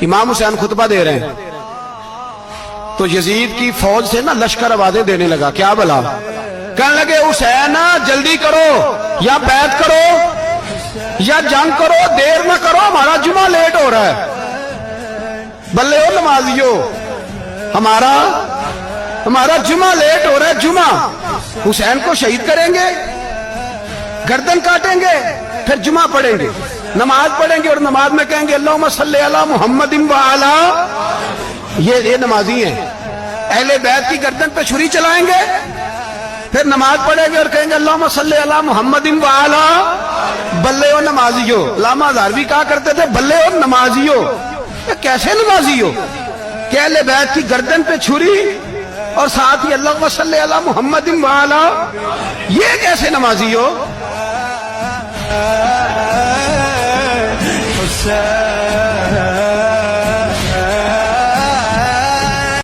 امام حسین خطبہ دے رہے ہیں تو یزید کی فوج سے نا لشکر آوازیں دینے لگا، کیا بلا؟ کہنے لگے حسین جلدی کرو، یا بیعت کرو یا جنگ کرو، دیر نہ کرو، ہمارا جمعہ لیٹ ہو رہا ہے۔ بلے ہو نمازیو، ہمارا جمعہ لیٹ ہو رہا ہے۔ جمعہ حسین کو شہید کریں گے، گردن کاٹیں گے، پھر جمعہ پڑھیں گے، نماز پڑھیں گے اور نماز میں کہیں گے اللہم صلی علی محمد وعلی، یہ نمازی ہیں۔ اہل بیت کی گردن پہ چھری چلائیں گے، پھر نماز پڑھیں گے اور کہیں گے اللہم صلی علی محمد وعلی۔ بلے ہو نمازیو، علامہ ہزاروی کہا کرتے تھے بلے ہو نمازیو۔ یہ کیسے نمازی ہو کہ اہل بیت کی گردن پہ چھری اور ساتھ ہی اللہم صلی علی محمد وعلی، یہ کیسے نمازی ہو؟ حسین